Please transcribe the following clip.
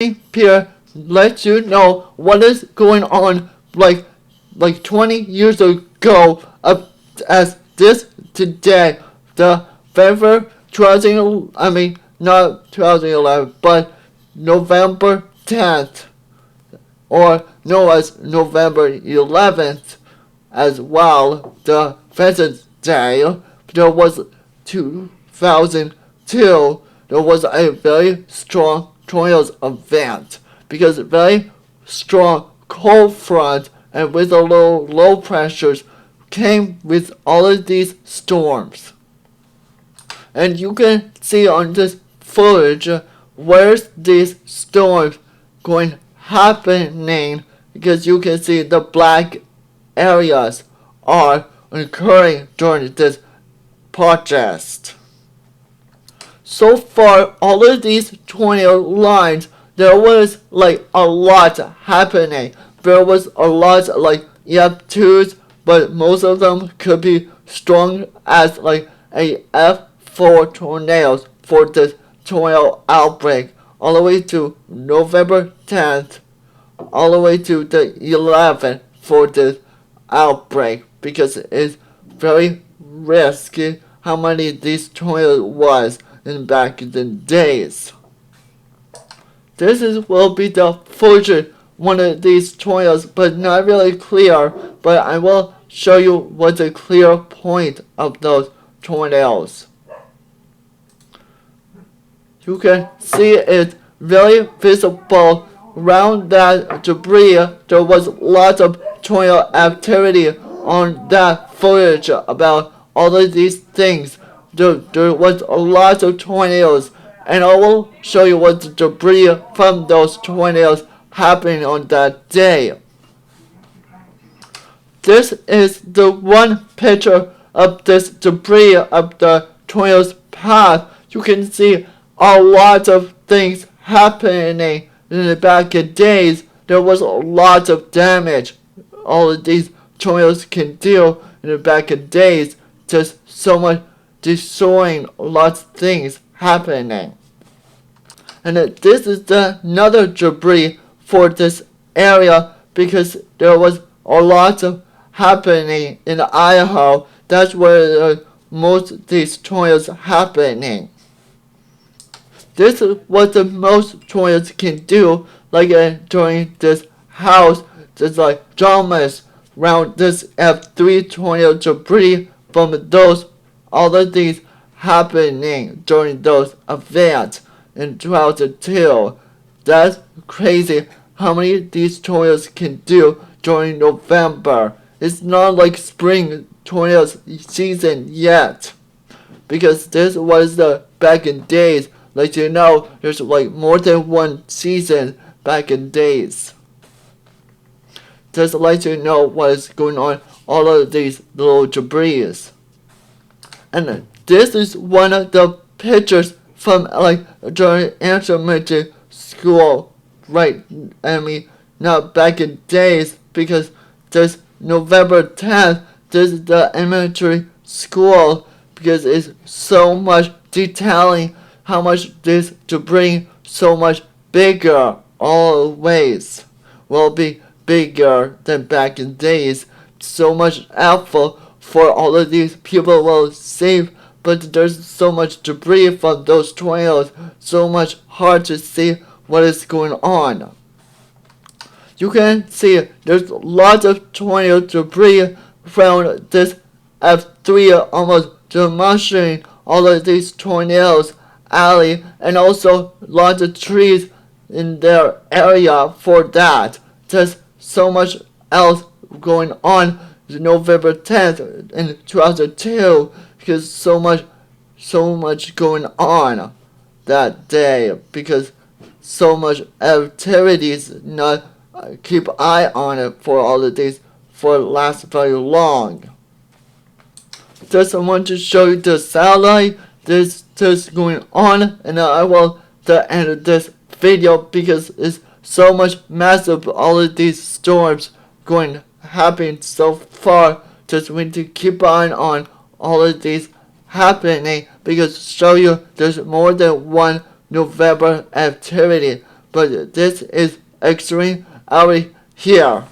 here lets you know what is going on like 20 years ago as this today. The February 2000, I mean not 2011, but November 10th, or known as November 11th as well, the Veterans Day. There was 2002, there was a very strong tornadoes event because very strong cold front and with the low pressures came with all of these storms. And you can see on this footage where's these storms going happening, because you can see the black areas are occurring during this project. So far, all of these tornado lines, there was like a lot happening. There was a lot like EF2s, but most of them could be strong as like a F4 tornadoes for this tornado outbreak, all the way to November 10th, all the way to the 11th for this outbreak, because it's very risky how many these tornadoes was in back in the days. Will be the future one of these tornadoes, but not really clear, but I will show you what's a clear point of those tornadoes. You can see it really visible around that debris. There was lots of tornado activity on that footage about all of these things. There was a lot of tornadoes, and I will show you what the debris from those tornadoes happened on that day. This is the one picture of this debris of the tornado's path. You can see a lot of things happening in the back of days. There was a lot of damage all of these tornadoes can do in the back of days. Just so much destroying lots of things happening. And this is another debris for this area, because there was a lot of happening in Idaho. That's where most of these tornadoes happening. This is what the most tornadoes can do, like during this house, just like dramas around this F3 tornado debris from those, all of these happening during those events in 2002. That's crazy how many these tornadoes can do during November. It's not like spring tornadoes season yet, because this was the back in days. Like you know, there's like more than one season back in days. Just like you know what's going on all of these little debris. And this is one of the pictures from like during elementary school, right? I mean, not back in days, because this November 10th, this is the elementary school, because it's so much detailing how much this debris so much bigger always will be bigger than back in days. So much helpful for all of these people will save, but there's so much debris from those tornadoes, so much hard to see what is going on. You can see there's lots of tornado debris from this F3, almost demonstrating all of these tornadoes alley, and also lots of trees in their area for that. There's so much else going on November 10th in 2002, because so much going on that day, because so much activities not keep eye on it for all of these for last very long. Just I want to show you the satellite. This is going on, and I will the end of this video, because it's so much massive, all of these storms going happening so far. Just want to keep on all of these happening, because show you there's more than one November activity, but but this is extreme out here.